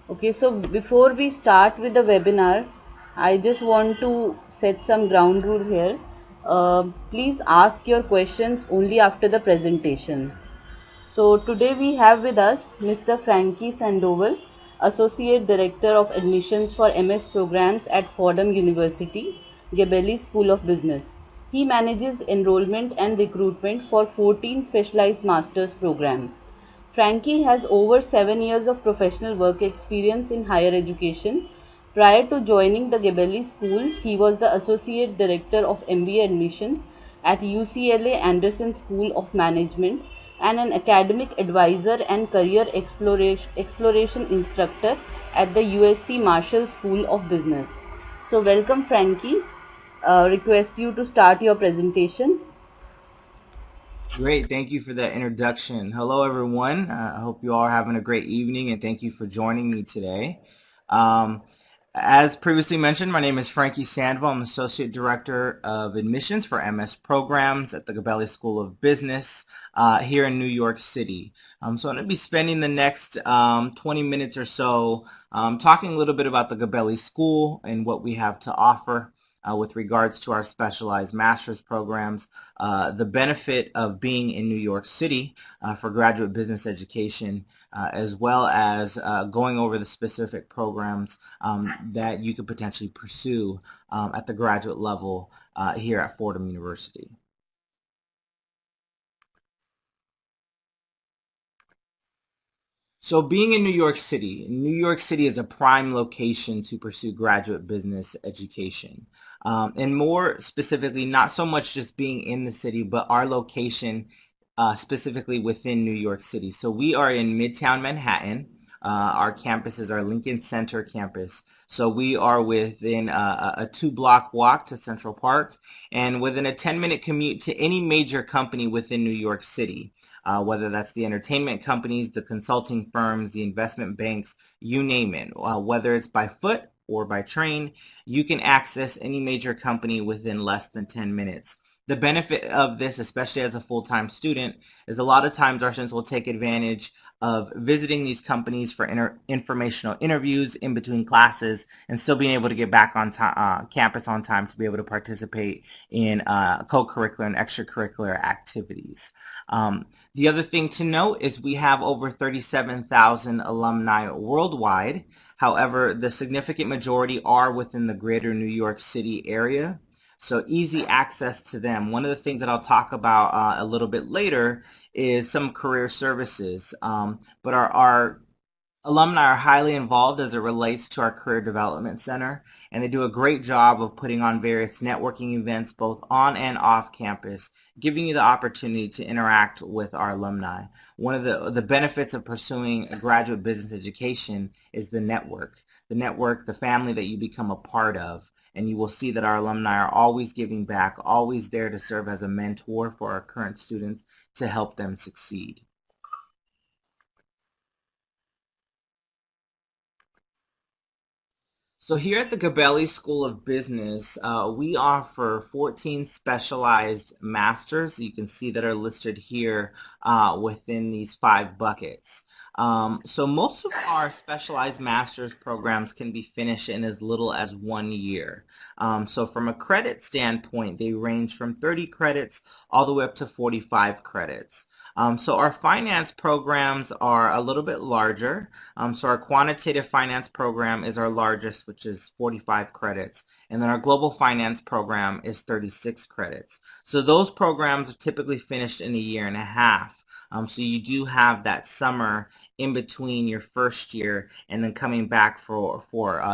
Okay, so before we start with the webinar, I just want to set some ground rule here. Please ask your questions only after the presentation. So today we have with us Mr. Frankie Sandoval, Associate Director of Admissions for MS Programs at Fordham University, Gabelli School of Business. He manages enrollment and recruitment for 14 specialized master's programs. Frankie has over 7 years of professional work experience in higher education. Prior to joining the Gabelli School, he was the Associate Director of MBA Admissions at UCLA Anderson School of Management and an academic advisor and career exploration instructor at the USC Marshall School of Business. So welcome Frankie. Request you to start your presentation. Great. Thank you for that introduction. Hello, everyone. I hope you all are having a great evening, and thank you for joining me today. Um, as previously mentioned, my name is Frankie Sandoval. I'm Associate Director of Admissions for MS Programs at the Gabelli School of Business here in New York City. So I'm going to be spending the next 20 minutes or so talking a little bit about the Gabelli School and what we have to offer. With regards to our specialized master's programs, the benefit of being in New York City for graduate business education, as well as going over the specific programs that you could potentially pursue at the graduate level here at Fordham University. So being in New York City is a prime location to pursue graduate business education. And more specifically, not so much just being in the city, but our location specifically within New York City. So we are in Midtown Manhattan. Our campus is our Lincoln Center campus. So we are within a 2-block walk to Central Park and within a 10-minute commute to any major company within New York City. Whether that's the entertainment companies, the consulting firms, the investment banks, you name it. Whether it's by foot or by train, you can access any major company within less than 10 minutes. The benefit of this, especially as a full-time student, is a lot of times our students will take advantage of visiting these companies for informational interviews in between classes and still being able to get back on campus on time to be able to participate in co-curricular and extracurricular activities. The other thing to note is we have over 37,000 alumni worldwide. However, the significant majority are within the greater New York City area, so easy access to them. One of the things that I'll talk about a little bit later is some career services, but our alumni are highly involved as it relates to our Career Development Center, and they do a great job of putting on various networking events both on and off campus, giving you the opportunity to interact with our alumni. One of the benefits of pursuing a graduate business education is the network, the family that you become a part of. And you will see that our alumni are always giving back, always there to serve as a mentor for our current students to help them succeed. So here at the Gabelli School of Business, we offer 14 specialized masters. You can see that are listed here within these 5 buckets. So most of our specialized master's programs can be finished in as little as 1 year. So from a credit standpoint, they range from 30 credits all the way up to 45 credits. So our finance programs are a little bit larger. So our quantitative finance program is our largest, which is 45 credits. And then our global finance program is 36 credits. So those programs are typically finished in a year and a half. So you do have that summer in between your first year and then coming back for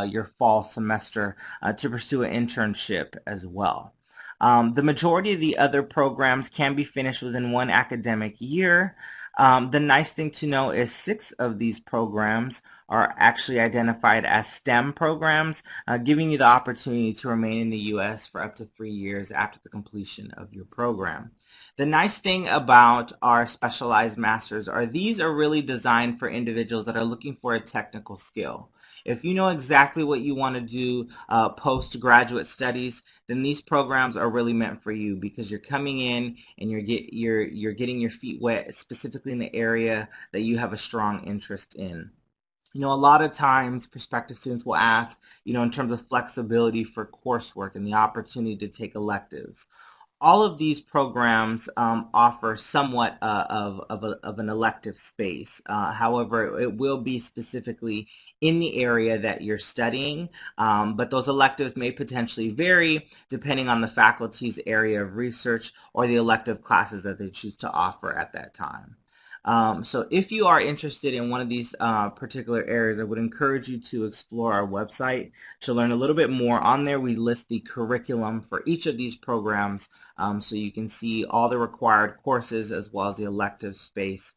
your fall semester to pursue an internship as well. The majority of the other programs can be finished within 1 academic year. The nice thing to know is 6 of these programs are actually identified as STEM programs, giving you the opportunity to remain in the U.S. for up to 3 years after the completion of your program. The nice thing about our specialized masters are these are really designed for individuals that are looking for a technical skill. If you know exactly what you want to do postgraduate studies, then these programs are really meant for you because you're coming in and you're getting your feet wet, specifically in the area that you have a strong interest in. A lot of times prospective students will ask, in terms of flexibility for coursework and the opportunity to take electives. All of these programs offer somewhat of an elective space. However, it will be specifically in the area that you're studying, but those electives may potentially vary depending on the faculty's area of research or the elective classes that they choose to offer at that time. So if you are interested in one of these particular areas, I would encourage you to explore our website to learn a little bit more. On there, we list the curriculum for each of these programs, so you can see all the required courses as well as the elective space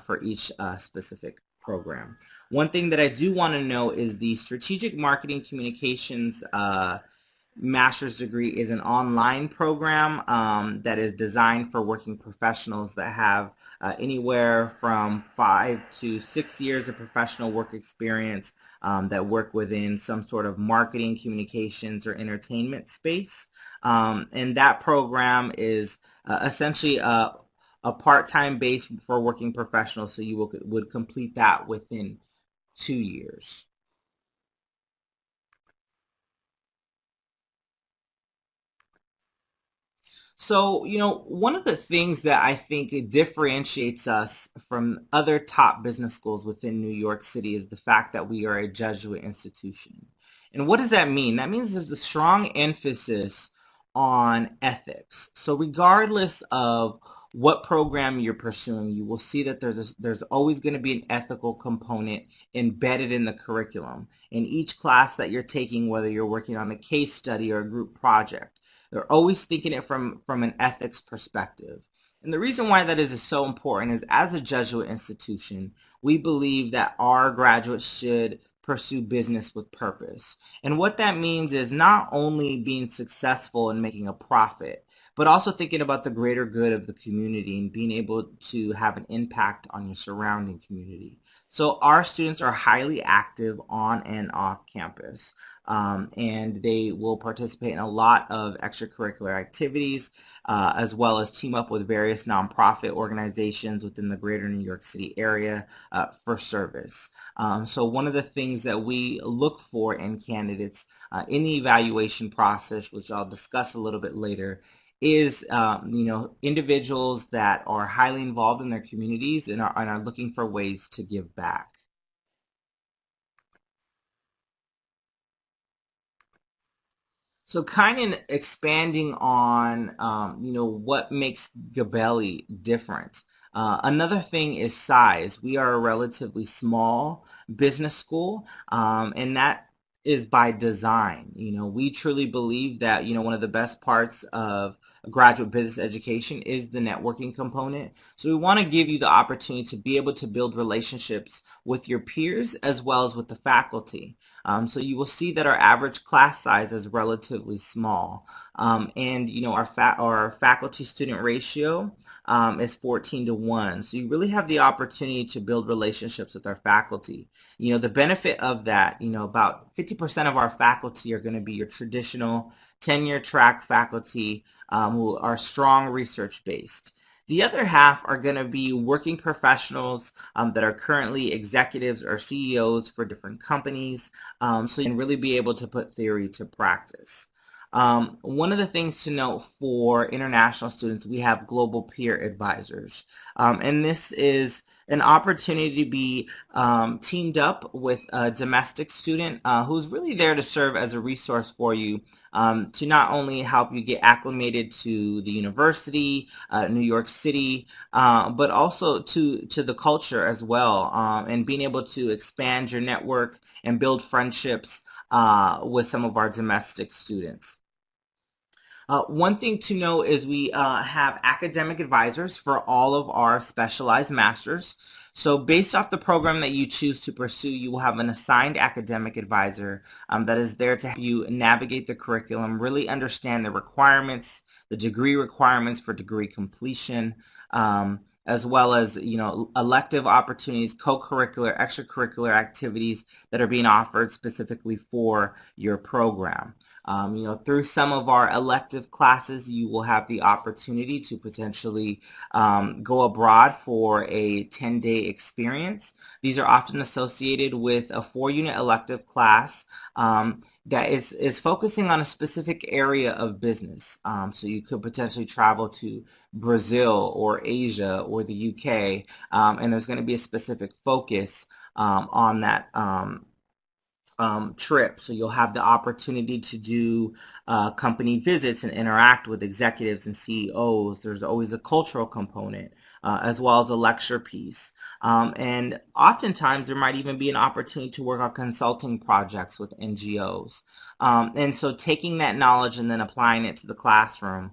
for each specific program. One thing that I do want to know is the Strategic Marketing Communications master's degree is an online program that is designed for working professionals that have anywhere from 5 to 6 years of professional work experience that work within some sort of marketing, communications, or entertainment space. And that program is essentially a part-time base for working professionals, so you would complete that within 2 years. So, one of the things that I think it differentiates us from other top business schools within New York City is the fact that we are a Jesuit institution. And what does that mean? That means there's a strong emphasis on ethics. So regardless of what program you're pursuing, you will see that there's always going to be an ethical component embedded in the curriculum. In each class that you're taking, whether you're working on a case study or a group project, they're always thinking it from an ethics perspective. And the reason why that is so important is, as a Jesuit institution, we believe that our graduates should pursue business with purpose. And what that means is not only being successful in making a profit, but also thinking about the greater good of the community and being able to have an impact on your surrounding community. So our students are highly active on and off campus, and they will participate in a lot of extracurricular activities, as well as team up with various nonprofit organizations within the greater New York City area for service. So one of the things that we look for in candidates in the evaluation process, which I'll discuss a little bit later, is individuals that are highly involved in their communities and are looking for ways to give back. So kind of expanding on, what makes Gabelli different. Another thing is size. We are a relatively small business school, and that is by design. We truly believe that, one of the best parts of graduate business education is the networking component. So we want to give you the opportunity to be able to build relationships with your peers as well as with the faculty. So you will see that our average class size is relatively small, and our faculty student ratio is 14-1. So you really have the opportunity to build relationships with our faculty. The benefit of that, about 50% of our faculty are going to be your traditional tenure track faculty who are strong research based. The other half are going to be working professionals that are currently executives or CEOs for different companies, so you can really be able to put theory to practice. One of the things to note for international students, we have global peer advisors. And this is an opportunity to be teamed up with a domestic student who's really there to serve as a resource for you, to not only help you get acclimated to the university, New York City, but also to the culture as well, and being able to expand your network and build friendships with some of our domestic students. One thing to know is we have academic advisors for all of our specialized masters. So based off the program that you choose to pursue, you will have an assigned academic advisor that is there to help you navigate the curriculum, really understand the requirements, the degree requirements for degree completion, as well as elective opportunities, co-curricular, extracurricular activities that are being offered specifically for your program. Through some of our elective classes, you will have the opportunity to potentially go abroad for a 10-day experience. These are often associated with a 4-unit elective class that is focusing on a specific area of business. So you could potentially travel to Brazil or Asia or the UK, and there's going to be a specific focus on that trip. So you'll have the opportunity to do company visits and interact with executives and CEOs. There's always a cultural component as well as a lecture piece. And oftentimes there might even be an opportunity to work on consulting projects with NGOs. And so taking that knowledge and then applying it to the classroom.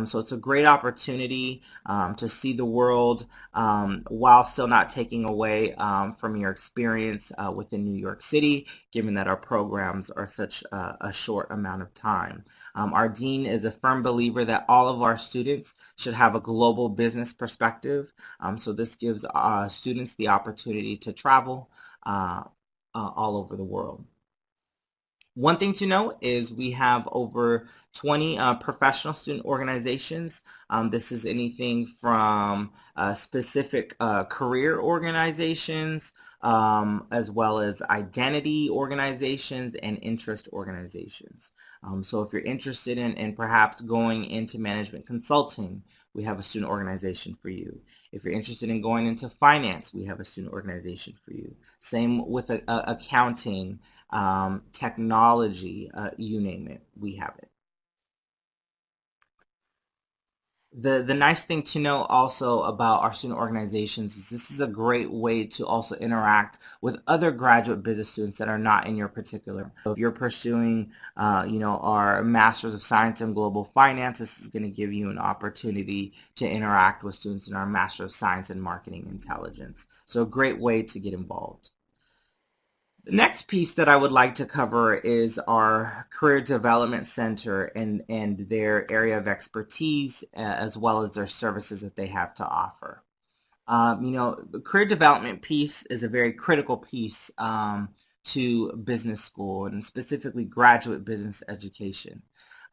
So it's a great opportunity to see the world while still not taking away from your experience within New York City, given that our programs are such a short amount of time. Our dean is a firm believer that all of our students should have a global business perspective. So this gives students the opportunity to travel all over the world. One thing to note is we have over 20 professional student organizations. This is anything from specific career organizations, as well as identity organizations and interest organizations. So if you're interested in perhaps going into management consulting, we have a student organization for you. If you're interested in going into finance, we have a student organization for you. Same with accounting, technology, you name it, we have it. The nice thing to know also about our student organizations is this is a great way to also interact with other graduate business students that are not in your particular. So if you're pursuing, our Masters of Science in Global Finance, this is going to give you an opportunity to interact with students in our Master of Science in Marketing Intelligence. So a great way to get involved. The next piece that I would like to cover is our Career Development Center and their area of expertise, as well as their services that they have to offer. The career development piece is a very critical piece to business school, and specifically graduate business education.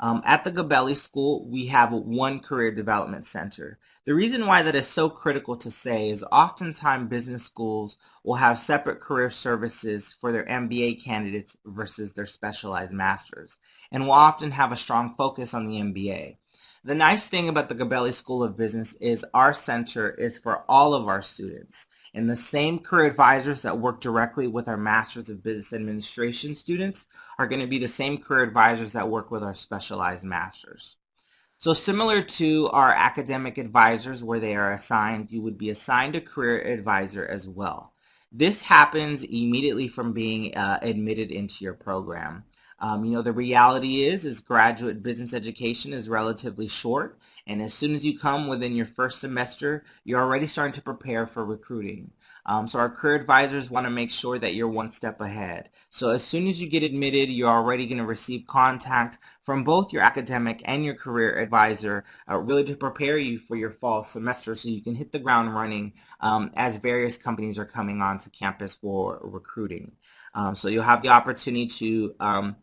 At the Gabelli School, we have one career development center. The reason why that is so critical to say is oftentimes business schools will have separate career services for their MBA candidates versus their specialized masters, and will often have a strong focus on the MBA. The nice thing about the Gabelli School of Business is our center is for all of our students, and the same career advisors that work directly with our Masters of Business Administration students are going to be the same career advisors that work with our specialized masters. So similar to our academic advisors where they are assigned, you would be assigned a career advisor as well. This happens immediately from being admitted into your program. The reality is graduate business education is relatively short, and as soon as you come within your first semester, you're already starting to prepare for recruiting. So our career advisors want to make sure that you're one step ahead. So as soon as you get admitted, you're already going to receive contact from both your academic and your career advisor, really to prepare you for your fall semester so you can hit the ground running as various companies are coming onto campus for recruiting. So you'll have the opportunity to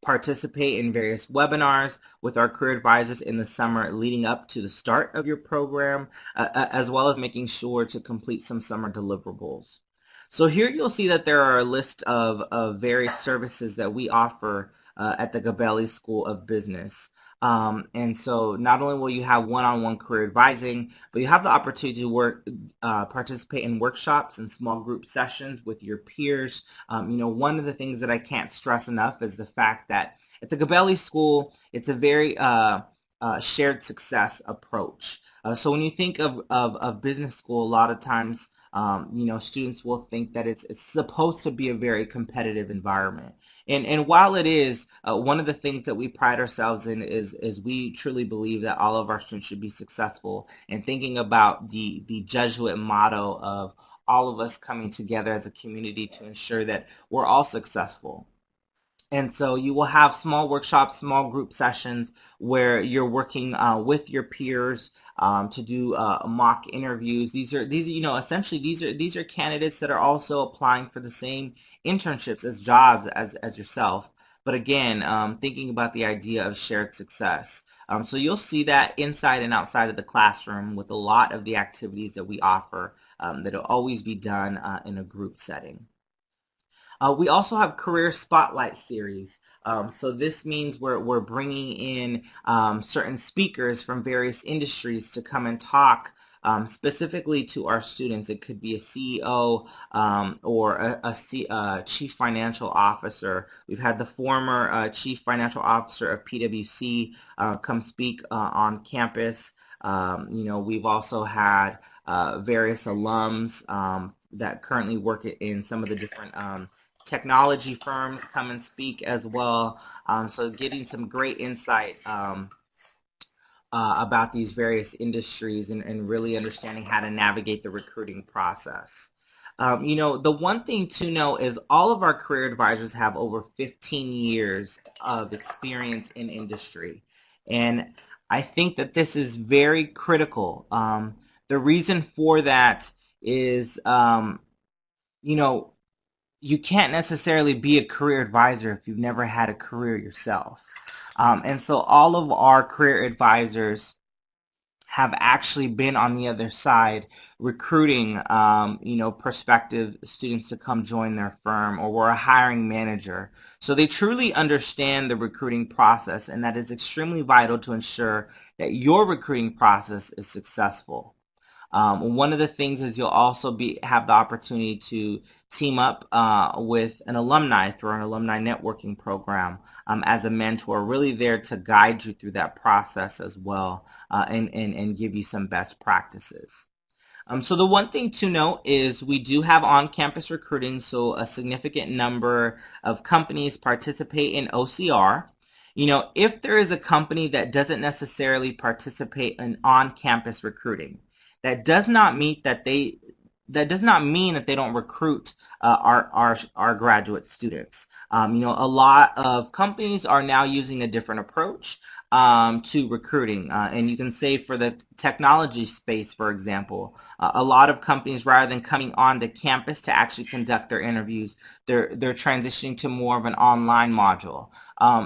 participate in various webinars with our career advisors in the summer leading up to the start of your program, as well as making sure to complete some summer deliverables. So here you'll see that there are a list of various services that we offer at the Gabelli School of Business. And so not only will you have one-on-one career advising, but you have the opportunity to participate in workshops and small group sessions with your peers. One of the things that I can't stress enough is the fact that at the Gabelli School, it's a very shared success approach. So when you think of business school, a lot of times, students will think that it's supposed to be a very competitive environment. And while it is, one of the things that we pride ourselves in is we truly believe that all of our students should be successful, and thinking about the Jesuit motto of all of us coming together as a community to ensure that we're all successful. And so you will have small workshops, small group sessions where you're working with your peers to do mock interviews. These are essentially these are candidates that are also applying for the same internships as jobs as yourself. but again, thinking about the idea of shared success. So you'll see that inside and outside of the classroom with a lot of the activities that we offer that'll always be done in a group setting. We also have career spotlight series. So this means we're bringing in certain speakers from various industries to come and talk specifically to our students. It could be a CEO or a chief financial officer. We've had the former chief financial officer of PwC come speak on campus. We've also had various alums that currently work in some of the different technology firms come and speak as well. So getting some great insight about these various industries and really understanding how to navigate the recruiting process. The one thing to know is all of our career advisors have over 15 years of experience in industry. And I think that this is very critical. The reason for that is, you can't necessarily be a career advisor if you've never had a career yourself. And so all of our career advisors have actually been on the other side recruiting, prospective students to come join their firm, or we're a hiring manager. So they truly understand the recruiting process, and that is extremely vital to ensure that your recruiting process is successful. One of the things is you'll also have the opportunity to team up with an alumni through an alumni networking program as a mentor, really there to guide you through that process as well and give you some best practices. So the one thing to note is we do have on-campus recruiting, so a significant number of companies participate in OCR. If there is a company that doesn't necessarily participate in on-campus recruiting, that does not mean that they don't recruit our graduate students. A lot of companies are now using a different approach to recruiting, and you can say for the technology space, for example, a lot of companies, rather than coming onto campus to actually conduct their interviews, they're transitioning to more of an online module.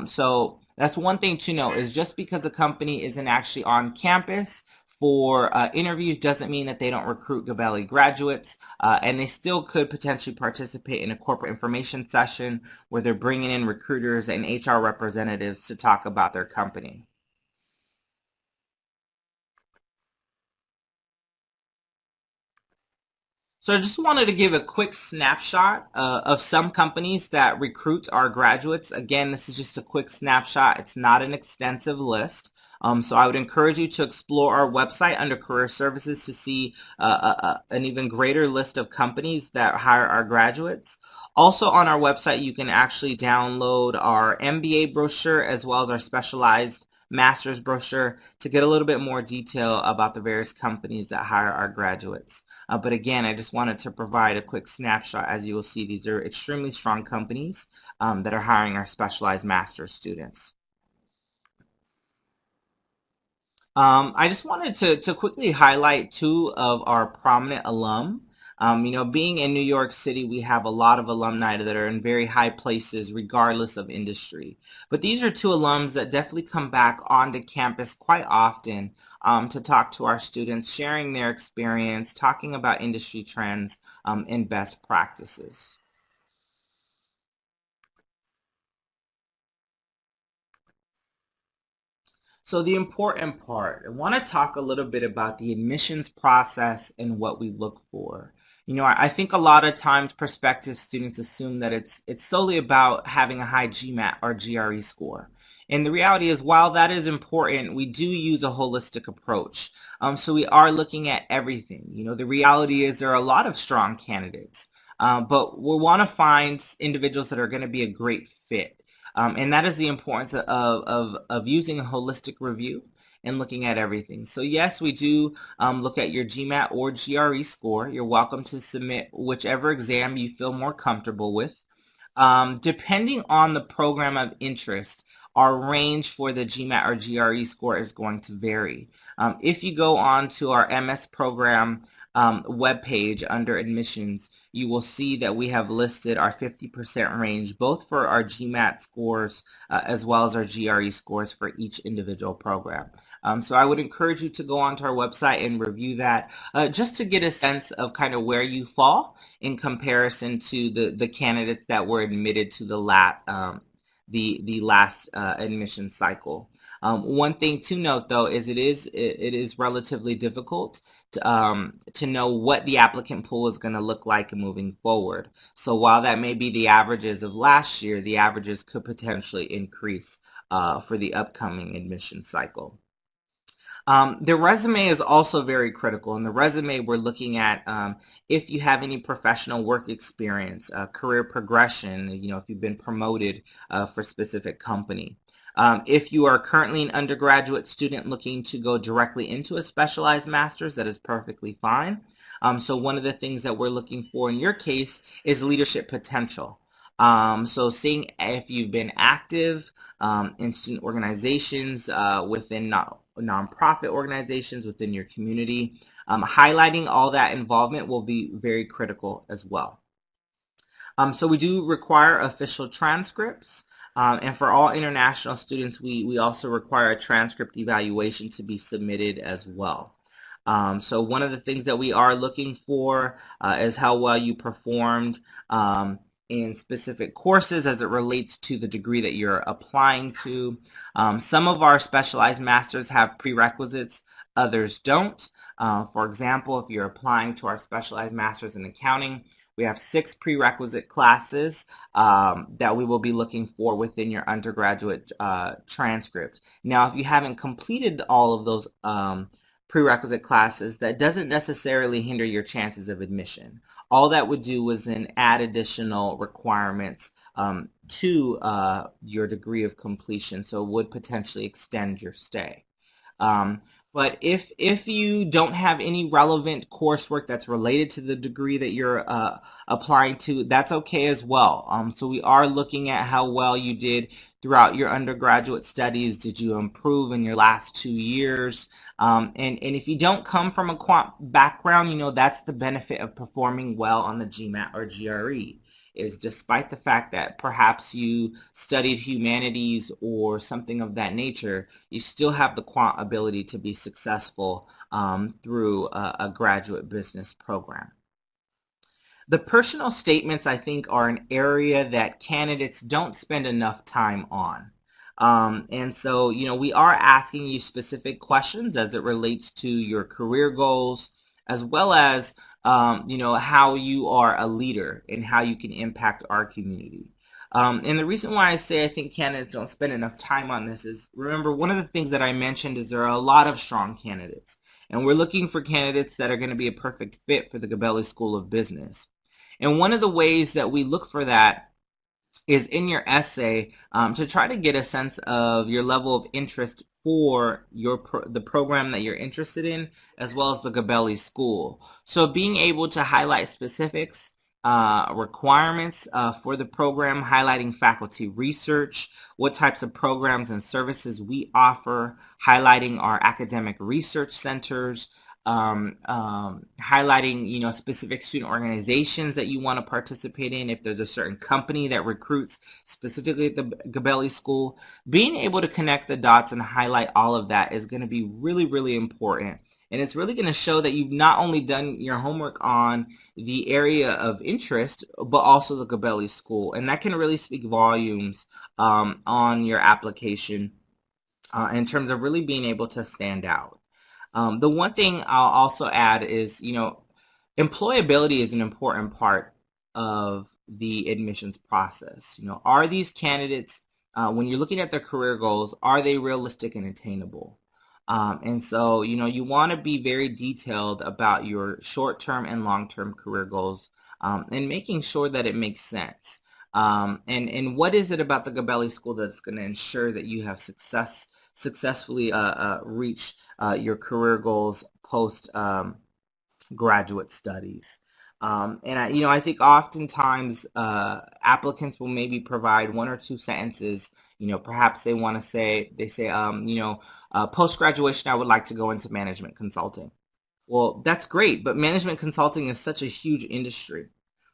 So that's one thing to know, is just because a company isn't actually on campus for interviews doesn't mean that they don't recruit Gabelli graduates, and they still could potentially participate in a corporate information session where they're bringing in recruiters and HR representatives to talk about their company. So I just wanted to give a quick snapshot of some companies that recruit our graduates. Again, this is just a quick snapshot. It's not an extensive list. So I would encourage you to explore our website under Career Services to see an even greater list of companies that hire our graduates. Also on our website, you can actually download our MBA brochure as well as our specialized master's brochure to get a little bit more detail about the various companies that hire our graduates. But again, I just wanted to provide a quick snapshot. As you will see, these are extremely strong companies that are hiring our specialized master's students. I just wanted to quickly highlight two of our prominent alum. Being in New York City, we have a lot of alumni that are in very high places regardless of industry. But these are two alums that definitely come back onto campus quite often to talk to our students, sharing their experience, talking about industry trends and best practices. So the important part, I want to talk a little bit about the admissions process and what we look for. I think a lot of times prospective students assume that it's solely about having a high GMAT or GRE score. And the reality is, while that is important, we do use a holistic approach. So we are looking at everything. The reality is there are a lot of strong candidates, but we want to find individuals that are going to be a great fit. And that is the importance of using a holistic review and looking at everything. So yes, we do look at your GMAT or GRE score. You're welcome to submit whichever exam you feel more comfortable with. Depending on the program of interest, our range for the GMAT or GRE score is going to vary. If you go on to our MS program, webpage under admissions, you will see that we have listed our 50% range, both for our GMAT scores as well as our GRE scores for each individual program. So I would encourage you to go onto our website and review that just to get a sense of kind of where you fall in comparison to the candidates that were admitted to the last admission cycle. One thing to note, though, is it is relatively difficult to know what the applicant pool is going to look like moving forward. So while that may be the averages of last year, the averages could potentially increase for the upcoming admission cycle. The resume is also very critical. In the resume, we're looking at if you have any professional work experience, career progression, if you've been promoted for a specific company. If you are currently an undergraduate student looking to go directly into a specialized master's, that is perfectly fine. So one of the things that we're looking for in your case is leadership potential. So seeing if you've been active in student organizations within nonprofit organizations within your community. Highlighting all that involvement will be very critical as well. So we do require official transcripts. And for all international students, we also require a transcript evaluation to be submitted as well. So one of the things that we are looking for is how well you performed in specific courses as it relates to the degree that you're applying to. Some of our specialized masters have prerequisites, others don't. For example, if you're applying to our specialized masters in accounting, we have 6 prerequisite classes that we will be looking for within your undergraduate transcript. Now, if you haven't completed all of those prerequisite classes, that doesn't necessarily hinder your chances of admission. All that would do was then add additional requirements to your degree of completion, so it would potentially extend your stay. But if you don't have any relevant coursework that's related to the degree that you're applying to, that's okay as well. So we are looking at how well you did throughout your undergraduate studies. Did you improve in your last 2 years? And if you don't come from a quant background, that's the benefit of performing well on the GMAT or GRE. Is despite the fact that perhaps you studied humanities or something of that nature, you still have the quant ability to be successful through a graduate business program. The personal statements, I think, are an area that candidates don't spend enough time on. And so, we are asking you specific questions as it relates to your career goals, as well as how you are a leader and how you can impact our community. And the reason why I say I think candidates don't spend enough time on this is, remember, one of the things that I mentioned is there are a lot of strong candidates. And we're looking for candidates that are going to be a perfect fit for the Gabelli School of Business. And one of the ways that we look for that is in your essay to try to get a sense of your level of interest for the program that you're interested in, as well as the Gabelli School. So being able to highlight specifics, requirements for the program, highlighting faculty research, what types of programs and services we offer, highlighting our academic research centers, highlighting specific student organizations that you want to participate in. If there's a certain company that recruits specifically at the Gabelli School, being able to connect the dots and highlight all of that is going to be really, really important. And it's really going to show that you've not only done your homework on the area of interest, but also the Gabelli School. And that can really speak volumes on your application in terms of really being able to stand out. The one thing I'll also add is, employability is an important part of the admissions process. Are these candidates, when you're looking at their career goals, are they realistic and attainable? And so, you want to be very detailed about your short-term and long-term career goals and making sure that it makes sense. And what is it about the Gabelli School that's going to ensure that you have successfully reach your career goals post graduate studies? And I think oftentimes applicants will maybe provide 1 or 2 sentences. Perhaps they want to say, post-graduation, I would like to go into management consulting. Well, that's great, but management consulting is such a huge industry.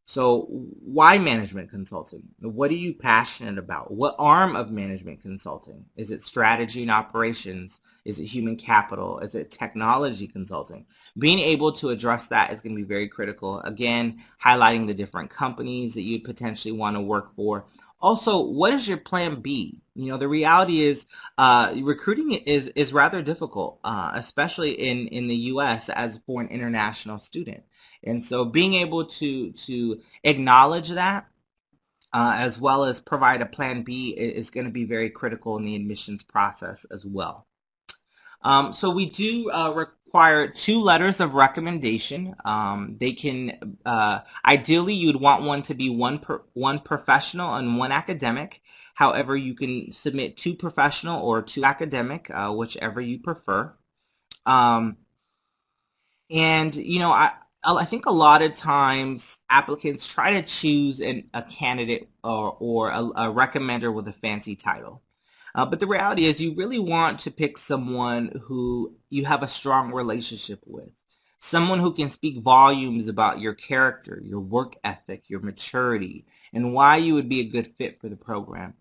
So why management consulting? What are you passionate about? What arm of management consulting? Is it strategy and operations? Is it human capital? Is it technology consulting? Being able to address that is going to be very critical. Again, highlighting the different companies that you potentially want to work for. Also, what is your plan B? The reality is recruiting is rather difficult, especially in the U.S. as for an international student. And so being able to acknowledge that as well as provide a plan B is going to be very critical in the admissions process as well. So we do require 2 letters of recommendation. They can ideally you'd want one to be one professional and one academic. However, you can submit 2 professional or 2 academic, whichever you prefer. Um, and I think a lot of times applicants try to choose a candidate or a recommender with a fancy title. But the reality is you really want to pick someone who you have a strong relationship with. Someone who can speak volumes about your character, your work ethic, your maturity, and why you would be a good fit for the program.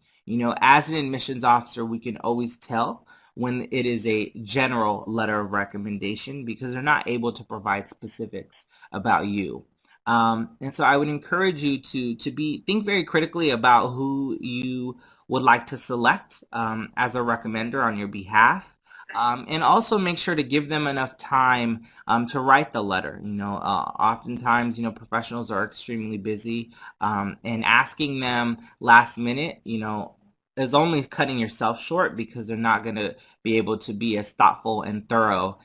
As an admissions officer, we can always tell when it is a general letter of recommendation because they're not able to provide specifics about you. And so I would encourage you to think very critically about who you would like to select as a recommender on your behalf. And also make sure to give them enough time to write the letter. Oftentimes, professionals are extremely busy, and asking them last minute, is only cutting yourself short because they're not going to be able to be as thoughtful and thorough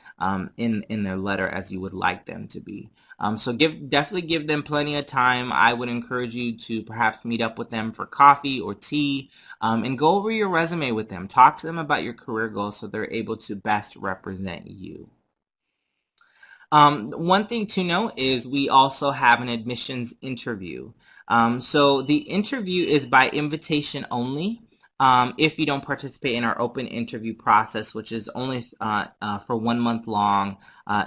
in their letter as you would like them to be. So definitely give them plenty of time. I would encourage you to perhaps meet up with them for coffee or tea, and go over your resume with them. Talk to them about your career goals so they're able to best represent you. One thing to note is we also have an admissions interview. So the interview is by invitation only. If you don't participate in our open interview process, which is only for 1 month long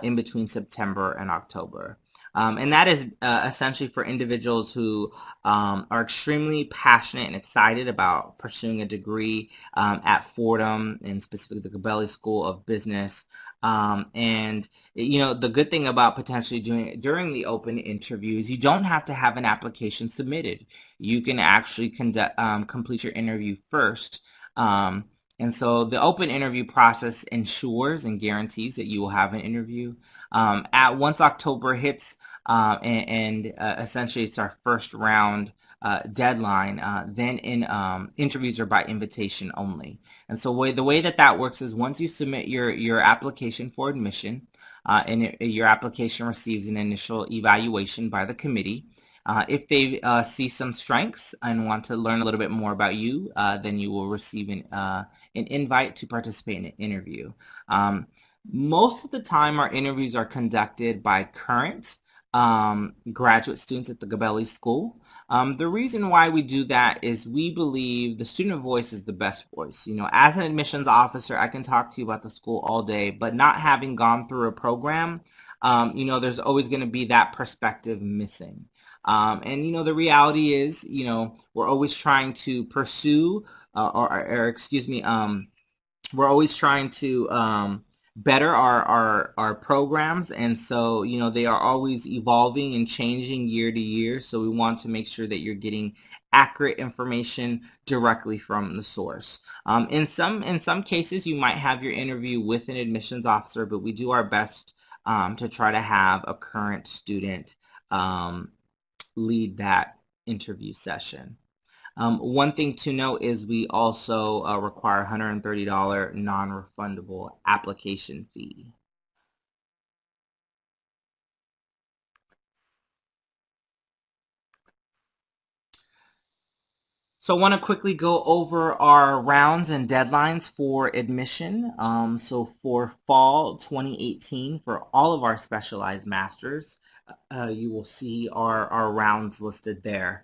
in between September and October. And that is essentially for individuals who are extremely passionate and excited about pursuing a degree at Fordham, and specifically the Gabelli School of Business. And the good thing about potentially doing it during the open interview is you don't have to have an application submitted. You can actually complete your interview first. And so the open interview process ensures and guarantees that you will have an interview. Once October hits, and essentially it's our first round deadline, then interviews are by invitation only. And so the way that works is once you submit your application for admission, and your application receives an initial evaluation by the committee. If they see some strengths and want to learn a little bit more about you, then you will receive an invite to participate in an interview. Most of the time, our interviews are conducted by current graduate students at the Gabelli School. The reason why we do that is we believe the student voice is the best voice. As an admissions officer, I can talk to you about the school all day, but not having gone through a program, there's always going to be that perspective missing. And the reality is, we're always trying to pursue, or excuse me, we're always trying to better our programs, and so they are always evolving and changing year to year, so we want to make sure that you're getting accurate information directly from the source. In some cases you might have your interview with an admissions officer, but we do our best to try to have a current student lead that interview session. One thing to note is we also require $130 non-refundable application fee. So I want to quickly go over our rounds and deadlines for admission. So for fall 2018, for all of our specialized masters, you will see our rounds listed there.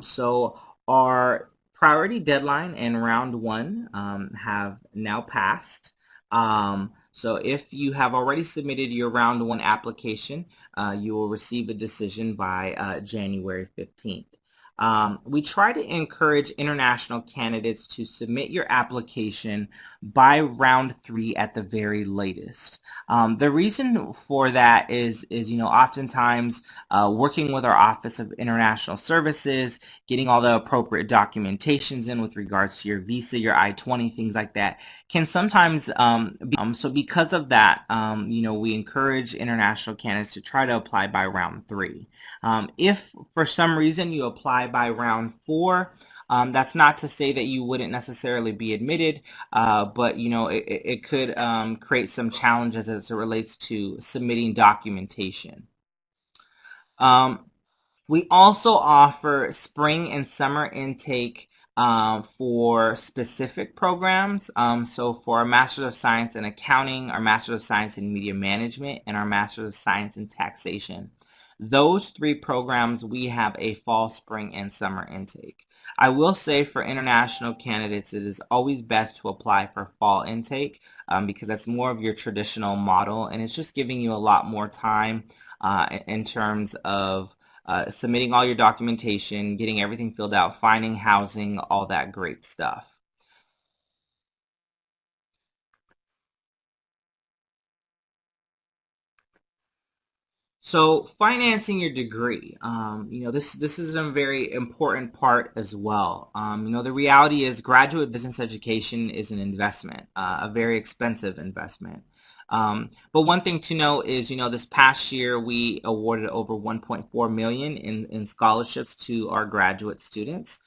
So our priority deadline and round 1 have now passed. So if you have already submitted your round 1 application, you will receive a decision by January 15th. We try to encourage international candidates to submit your application by round 3 at the very latest. The reason for that is oftentimes working with our Office of International Services, getting all the appropriate documentations in with regards to your visa, your I-20, things like that, can sometimes so because of that, we encourage international candidates to try to apply by round 3. If for some reason you apply by round 4, that's not to say that you wouldn't necessarily be admitted, but it could create some challenges as it relates to submitting documentation. We also offer spring and summer intake for specific programs. So for our Master's of Science in Accounting, our Master's of Science in Media Management, and our Master's of Science in Taxation. Those 3 programs, we have a fall, spring, and summer intake. I will say for international candidates, it is always best to apply for fall intake because that's more of your traditional model, and it's just giving you a lot more time in terms of submitting all your documentation, getting everything filled out, finding housing, all that great stuff. So financing your degree, this is a very important part as well. The reality is graduate business education is an investment, a very expensive investment. But one thing to note is, this past year we awarded over 1.4 million in scholarships to our graduate students.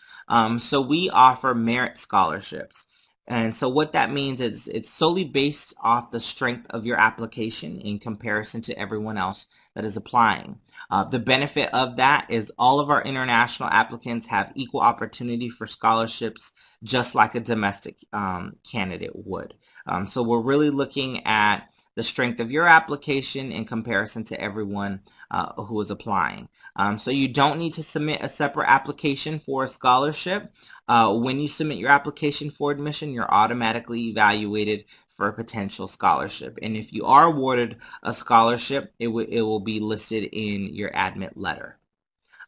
So we offer merit scholarships. And so what that means is it's solely based off the strength of your application in comparison to everyone else that is applying. The benefit of that is all of our international applicants have equal opportunity for scholarships just like a domestic candidate would. So we're really looking at the strength of your application in comparison to everyone who is applying. So you don't need to submit a separate application for a scholarship. When you submit your application for admission, you're automatically evaluated for a potential scholarship. And if you are awarded a scholarship, it will be listed in your admit letter.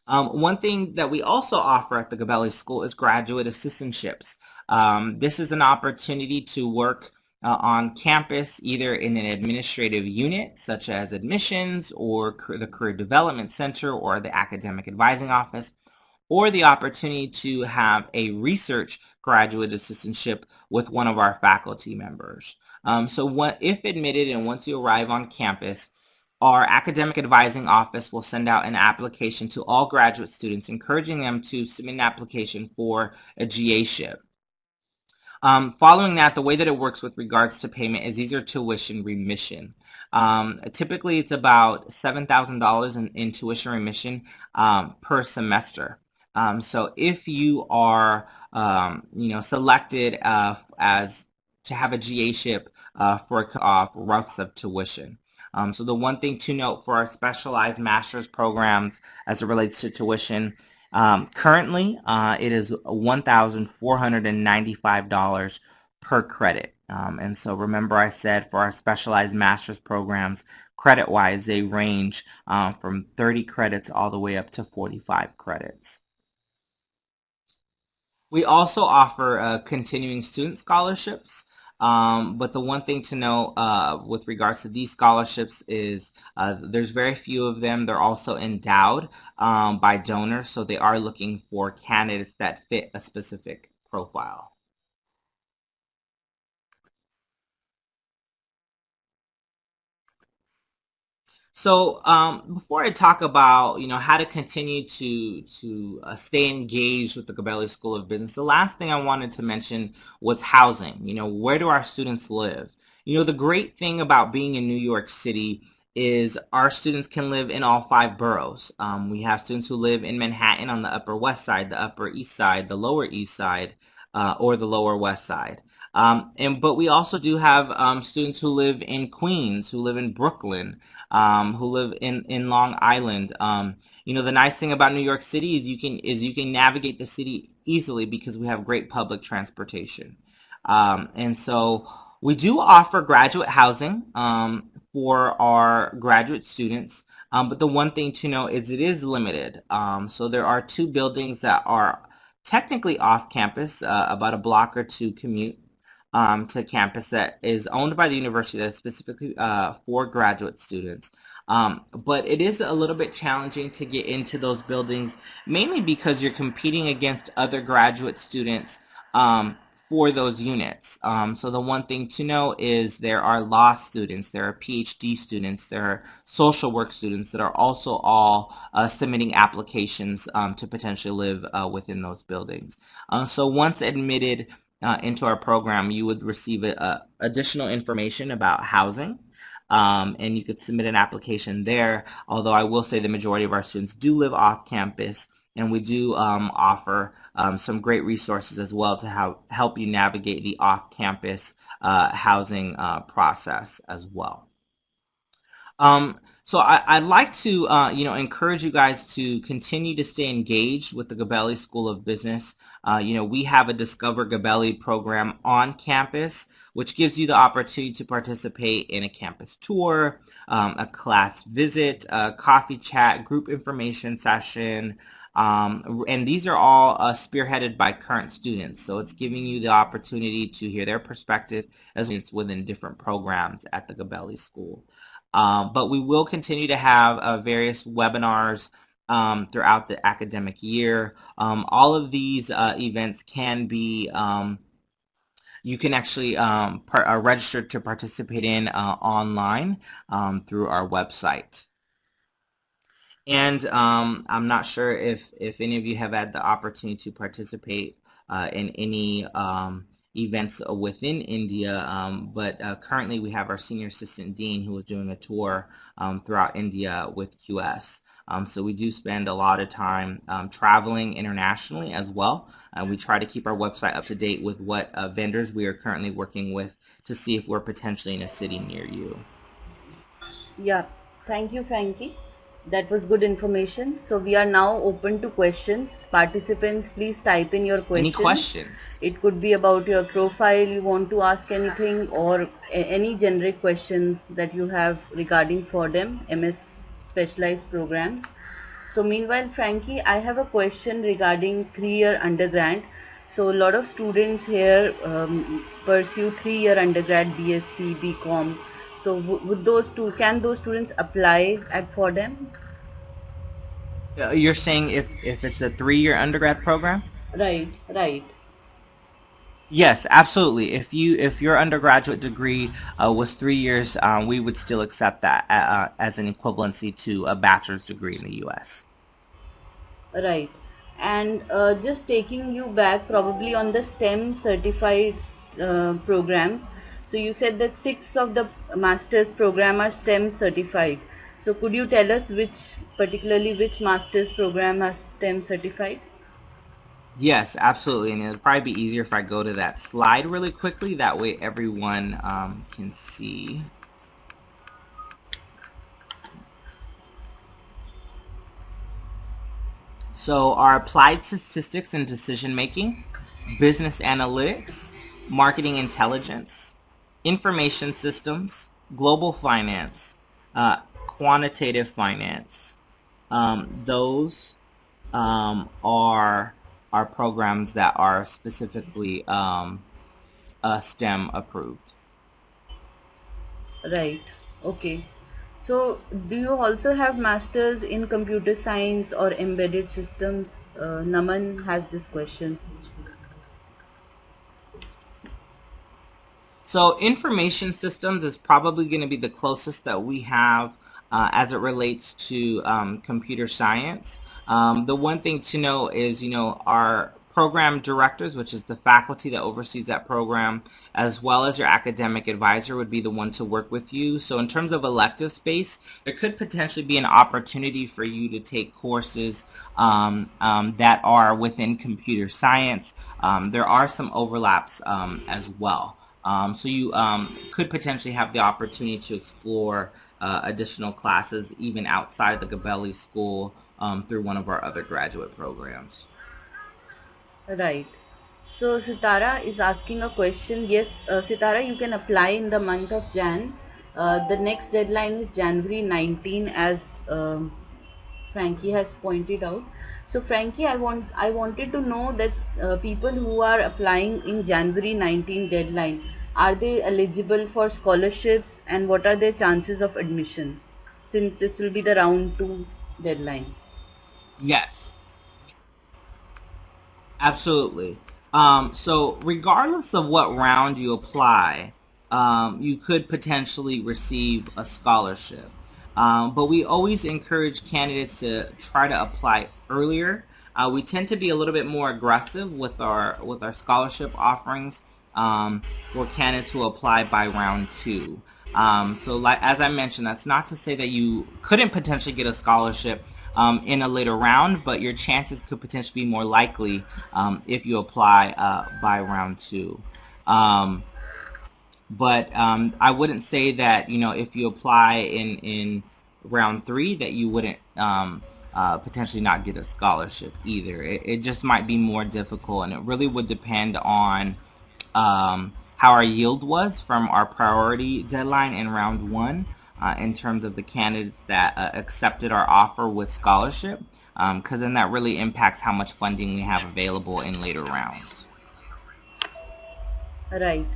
One thing that we also offer at the Gabelli School is graduate assistantships. This is an opportunity to work on campus either in an administrative unit such as admissions or the Career Development Center or the Academic Advising Office, or the opportunity to have a research graduate assistantship with one of our faculty members. If admitted and once you arrive on campus, our Academic Advising Office will send out an application to all graduate students, encouraging them to submit an application for a GA-ship. Following that, the way that it works with regards to payment is these are tuition remission. Typically, it's about $7,000 in tuition remission per semester. So if you are, selected as to have a GA-ship for routes of tuition. So the one thing to note for our specialized master's programs as it relates to tuition, currently it is $1,495 per credit. And so remember I said for our specialized master's programs, credit-wise, they range from 30 credits all the way up to 45 credits. We also offer continuing student scholarships. But the one thing to know with regards to these scholarships is there's very few of them. They're also endowed by donors, so they are looking for candidates that fit a specific profile. So before I talk about how to continue to stay engaged with the Gabelli School of Business, the last thing I wanted to mention was housing. Where do our students live? The great thing about being in New York City is our students can live in all 5 boroughs. We have students who live in Manhattan on the Upper West Side, the Upper East Side, the Lower East Side, or the Lower West Side. But we also do have students who live in Queens, who live in Brooklyn, who live in Long Island. The nice thing about New York City is you can navigate the city easily because we have great public transportation. And so We do offer graduate housing for our graduate students, but the one thing to know is it is limited. So there are 2 buildings that are technically off campus, about a block or 2 commute to campus, that is owned by the university, that is specifically for graduate students. But it is a little bit challenging to get into those buildings, mainly because you're competing against other graduate students for those units. So the one thing to know is there are law students, there are PhD students, there are social work students that are also all submitting applications to potentially live within those buildings. So once admitted into our program, you would receive additional information about housing. And you could submit an application there, although I will say the majority of our students do live off campus, and we do offer some great resources as well to help you navigate the off-campus housing process as well. So I'd like to, encourage you guys to continue to stay engaged with the Gabelli School of Business. We have a Discover Gabelli program on campus, which gives you the opportunity to participate in a campus tour, a class visit, a coffee chat, group information session, and these are all spearheaded by current students. So it's giving you the opportunity to hear their perspective as students within different programs at the Gabelli School. But we will continue to have various webinars throughout the academic year. All of these events can be, you can actually register to participate in online through our website. And I'm not sure if any of you have had the opportunity to participate in any events within India, but currently we have our Senior Assistant Dean who is doing a tour throughout India with QS. So we do spend a lot of time traveling internationally as well. We try to keep our website up to date with what vendors we are currently working with to see if we're potentially in a city near you. Yeah, thank you, Frankie. That was good information. So we are now open to questions. Participants, please type in your Any questions. questions? It could be about your profile, you want to ask anything, or any generic question that you have regarding Fordham MS specialized programs. So meanwhile, Frankie, I have a question regarding 3-year undergrad. So a lot of students here pursue 3-year undergrad, BSc, BCom. So would can those students apply at Fordham? You're saying if it's a 3-year undergrad program? Right, right. Yes, absolutely. If your undergraduate degree was 3 years, we would still accept that as an equivalency to a bachelor's degree in the U.S. Right. And just taking you back probably on the STEM certified programs. So you said that 6 of the master's program are STEM certified. So could you tell us particularly which master's program are STEM certified? Yes, absolutely. And it'll probably be easier if I go to that slide really quickly. That way everyone can see. So our applied statistics and decision making, business analytics, marketing intelligence, information systems, global finance, quantitative finance. Those are programs that are specifically STEM approved. Right. Okay. So, do you also have masters in computer science or embedded systems? Naman has this question. So information systems is probably going to be the closest that we have as it relates to computer science. The one thing to know is, our program directors, which is the faculty that oversees that program, as well as your academic advisor would be the one to work with you. So in terms of elective space, there could potentially be an opportunity for you to take courses that are within computer science. There are some overlaps as well. So you could potentially have the opportunity to explore additional classes even outside the Gabelli School through one of our other graduate programs. Right. So Sitara is asking a question. Yes, Sitara, you can apply in the month of Jan. The next deadline is January 19, as Frankie has pointed out. So Frankie, I wanted to know that people who are applying in January 19 deadline, are they eligible for scholarships, and what are their chances of admission, since this will be the round 2 deadline? Yes. Absolutely. So regardless of what round you apply, you could potentially receive a scholarship. But we always encourage candidates to try to apply earlier. We tend to be a little bit more aggressive with our scholarship offerings for candidates who apply by round 2. So like, as I mentioned, that's not to say that you couldn't potentially get a scholarship in a later round, but your chances could potentially be more likely if you apply by round 2. But I wouldn't say that, if you apply in round 3 that you wouldn't potentially not get a scholarship either. It just might be more difficult, and it really would depend on how our yield was from our priority deadline in round 1 in terms of the candidates that accepted our offer with scholarship, because then that really impacts how much funding we have available in later rounds. Right.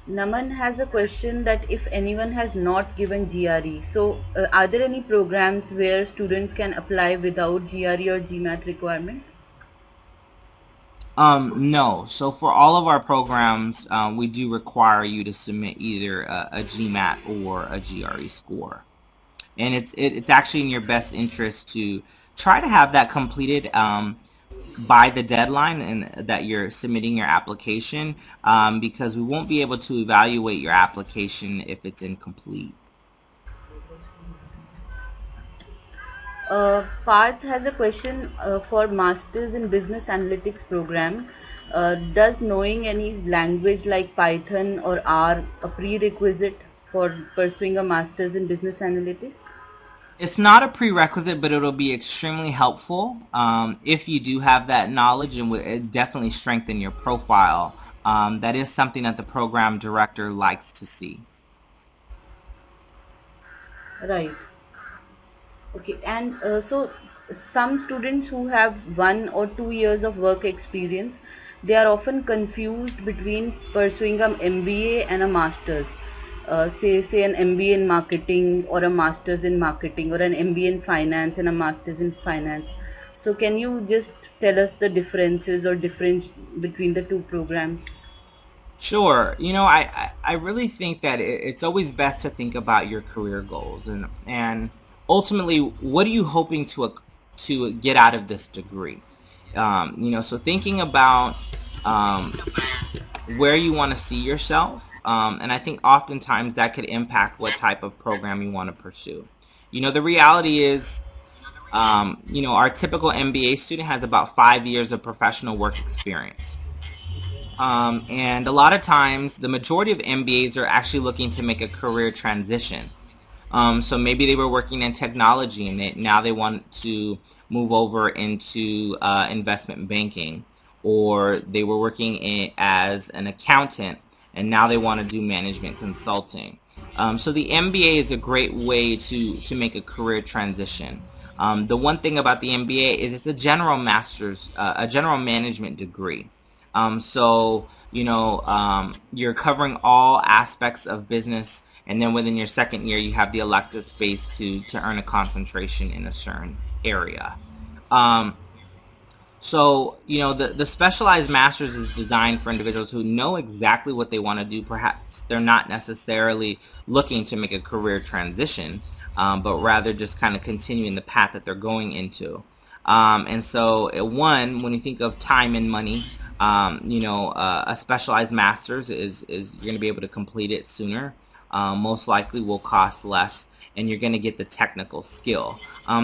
Naman has a question that if anyone has not given GRE, so are there any programs where students can apply without GRE or GMAT requirement? No. So for all of our programs, we do require you to submit either a GMAT or a GRE score. And it's actually in your best interest to try to have that completed by the deadline and that you're submitting your application, because we won't be able to evaluate your application if it's incomplete. Parth has a question for Masters in Business Analytics program. Does knowing any language like Python or R a prerequisite for pursuing a Masters in Business Analytics? It's not a prerequisite, but it'll be extremely helpful if you do have that knowledge, and it definitely strengthen your profile. That is something that the program director likes to see. Right. Okay, and so some students who have 1 or 2 years of work experience, they are often confused between pursuing an MBA and a master's. Say an MBA in marketing or a master's in marketing, or an MBA in finance and a master's in finance. So can you just tell us the differences or difference between the two programs? Sure. I really think that it's always best to think about your career goals, and ultimately, what are you hoping to get out of this degree? So thinking about where you want to see yourself, and I think oftentimes that could impact what type of program you want to pursue. The reality is, our typical MBA student has about 5 years of professional work experience. And a lot of times, the majority of MBAs are actually looking to make a career transition. So maybe they were working in technology, and now they want to move over into investment banking, or they were working as an accountant, and now they want to do management consulting. So the MBA is a great way to make a career transition. The one thing about the MBA is it's a a general management degree. You're covering all aspects of business, and then within your second year, you have the elective space to earn a concentration in a certain area. The specialized master's is designed for individuals who know exactly what they want to do. Perhaps they're not necessarily looking to make a career transition, but rather just kind of continuing the path that they're going into. When you think of time and money, a specialized master's is you're going to be able to complete it sooner. Most likely will cost less, and you're going to get the technical skill.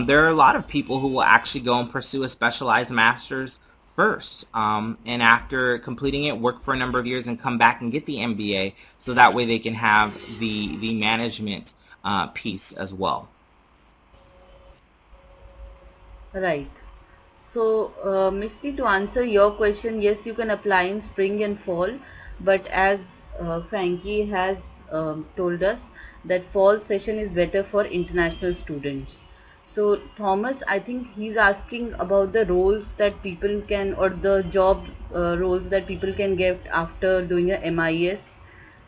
There are a lot of people who will actually go and pursue a specialized master's first, and after completing it, work for a number of years and come back and get the MBA, so that way they can have the management piece as well. Right. So, Misty, to answer your question, yes, you can apply in spring and fall, but as Frankie has told us, that fall session is better for international students. So, Thomas, I think he's asking about the roles that people can, or the job roles that people can get after doing a MIS,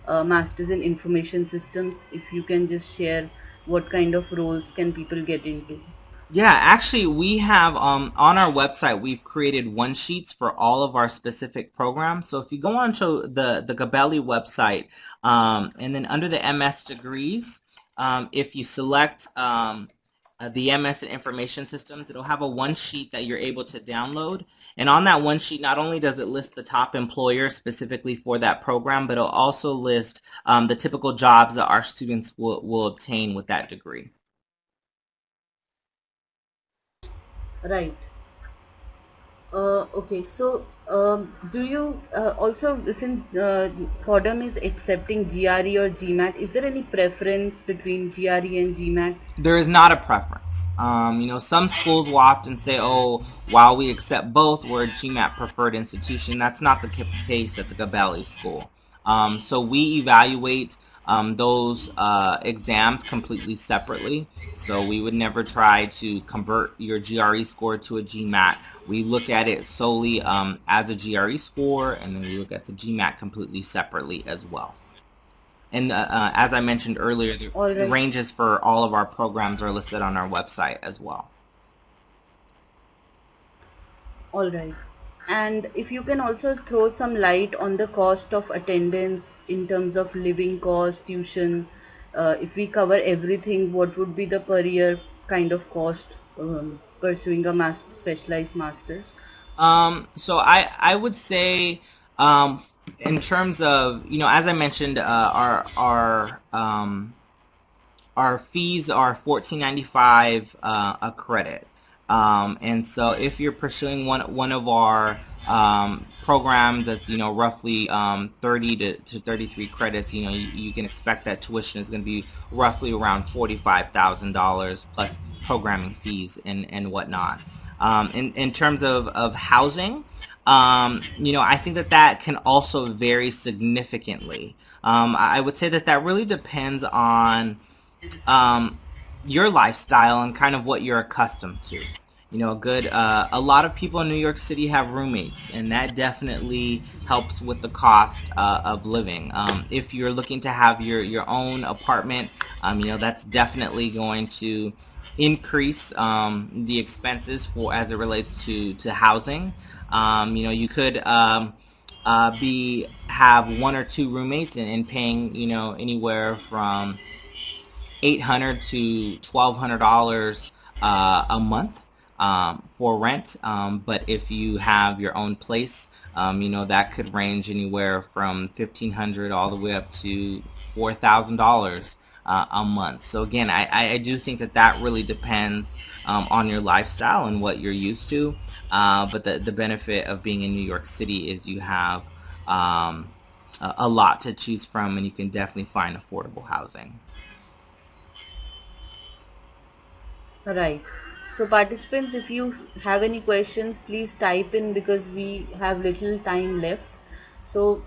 Masters in Information Systems. If you can just share what kind of roles can people get into. Yeah, actually, we have on our website we've created one sheets for all of our specific programs. So if you go onto the Gabelli website, and then under the MS degrees, if you select the MS in Information Systems, it'll have a one sheet that you're able to download. And on that one sheet, not only does it list the top employers specifically for that program, but it'll also list the typical jobs that our students will obtain with that degree. Right. Okay, so do you also, since Fordham is accepting GRE or GMAT, is there any preference between GRE and GMAT? There is not a preference. Some schools will often say, oh, while we accept both, we're a GMAT preferred institution. That's not the case at the Gabelli School. So we evaluate those exams completely separately. So we would never try to convert your GRE score to a GMAT. We look at it solely as a GRE score, and then we look at the GMAT completely separately as well. And as I mentioned earlier, All the right, ranges for all of our programs are listed on our website as well. all right. And if you can also throw some light on the cost of attendance in terms of living cost, tuition, if we cover everything, what would be the per year kind of cost pursuing a specialized master's? So I would say, in terms of, as I mentioned, our fees are $14.95 a credit. And so if you're pursuing one of our programs that's roughly 30 to 33 credits, you can expect that tuition is going to be roughly around $45,000 plus programming fees and whatnot. In terms of housing, I think that can also vary significantly. I would say that really depends on your lifestyle and kind of what you're accustomed to. A lot of people in New York City have roommates, and that definitely helps with the cost of living. If you're looking to have your own apartment, that's definitely going to increase the expenses for as it relates to housing. You could have one or two roommates and paying anywhere from $800 to $1,200 a month for rent. But if you have your own place, that could range anywhere from $1,500 all the way up to $4,000 a month. So again, I do think that really depends on your lifestyle and what you're used to. But the benefit of being in New York City is you have a lot to choose from, and you can definitely find affordable housing. Right. So participants, if you have any questions, please type in because we have little time left. So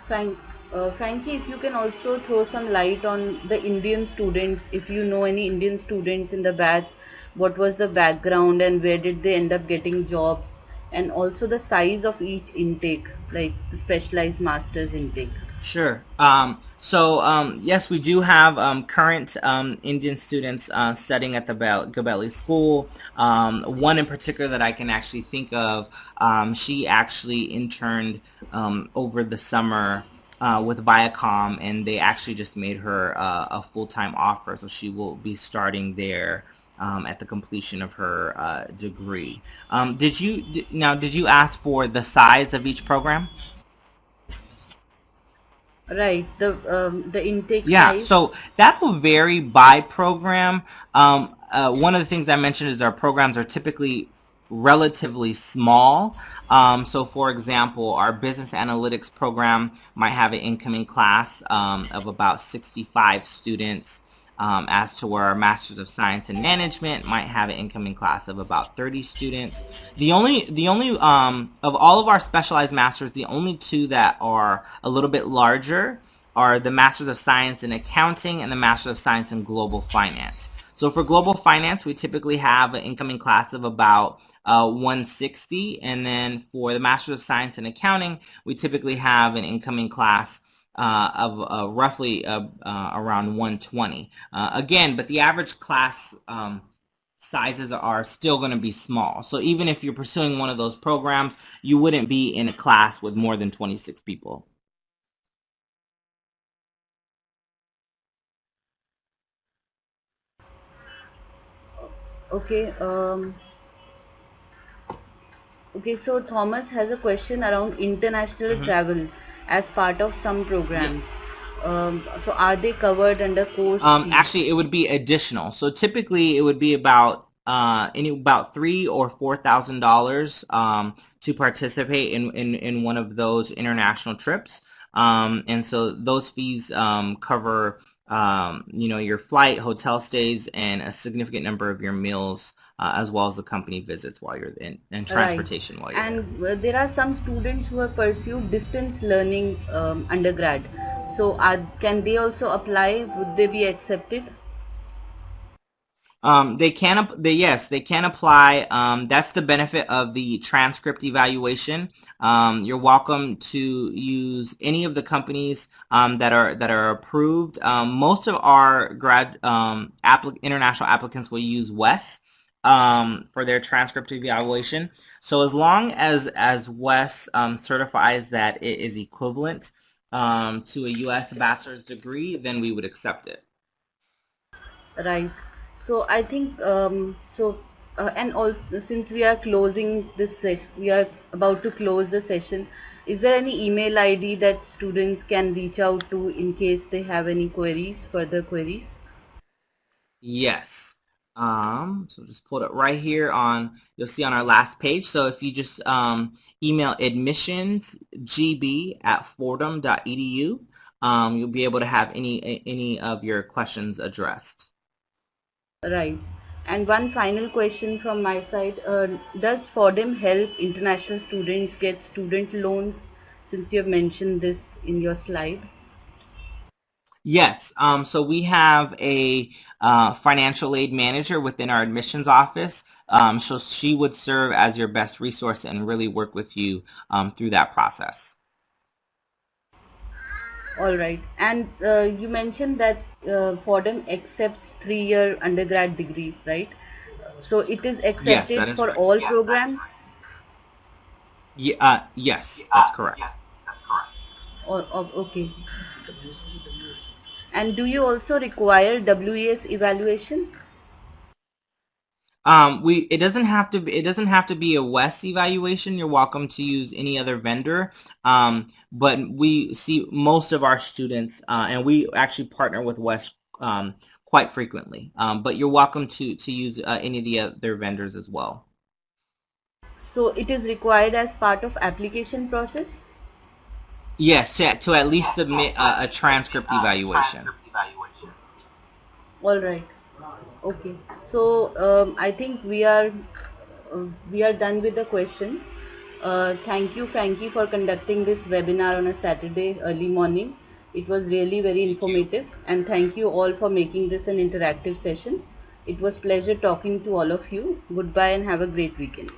Frankie, if you can also throw some light on the Indian students, if you know any Indian students in the batch, what was the background and where did they end up getting jobs, and also the size of each intake, like the specialized masters intake. Sure. Yes, we do have current Indian students studying at the Gabelli School. One in particular that I can actually think of, she actually interned over the summer with Viacom, and they actually just made her a full-time offer, so she will be starting there at the completion of her degree. Did you ask for the size of each program? Right. The intake Yeah, size. so that will vary by program. One of the things I mentioned is our programs are typically relatively small. So for example, our business analytics program might have an incoming class of about 65 students. as to where our Masters of Science in Management might have an incoming class of about 30 students. The only of all of our specialized masters, the only two that are a little bit larger are the Masters of Science in Accounting and the Masters of Science in Global Finance. So for Global Finance, we typically have an incoming class of about 160, and then for the Master of Science in Accounting, we typically have an incoming class of roughly around 120. Again, but the average class sizes are still going to be small. So even if you're pursuing one of those programs, you wouldn't be in a class with more than 26 people. Okay. Okay, so Thomas has a question around international Mm-hmm. travel as part of some Yeah. programs. So are they covered under course fee? Actually, it would be additional. So typically, it would be about about $3,000 or $4,000 to participate in one of those international trips. And so those fees cover your flight, hotel stays, and a significant number of your meals, as well as the company visits while you're in, and Right. transportation while you're there. And there are some students who have pursued distance learning undergrad. So can they also apply? Would they be accepted? Yes, they can apply. That's the benefit of the transcript evaluation. You're welcome to use any of the companies that are approved. Most of our international applicants will use WES for their transcript evaluation. So as long as WES certifies that it is equivalent to a U.S. bachelor's degree, then we would accept it. Right. So I think and also since we are closing this session, we are about to close the session. Is there any email ID that students can reach out to in case they have any queries, further queries? Yes. So just pulled it right here you'll see on our last page. So if you just email admissionsgb@fordham.edu, you'll be able to have any of your questions addressed. Right. And one final question from my side. Does Fordham help international students get student loans since you have mentioned this in your slide? Yes. So we have a financial aid manager within our admissions office. So she would serve as your best resource and really work with you through that process. All right. And you mentioned that Fordham accepts 3-year undergrad degree, right? So it is Yes, accepted that is for right. all programs? Yeah, yes, that's correct. Okay. And do you also require WES evaluation? It doesn't have to be a WES evaluation. You're welcome to use any other vendor. But we see most of our students, and we actually partner with WES quite frequently. But you're welcome to use any of the other vendors as well. So it is required as part of application process? Yes, to at least submit a transcript evaluation. All right. Okay. So I think we are done with the questions. Thank you, Frankie, for conducting this webinar on a Saturday early morning. It was really very Thank you. informative, and thank you all for making this an interactive session. It was pleasure talking to all of you. Goodbye and have a great weekend.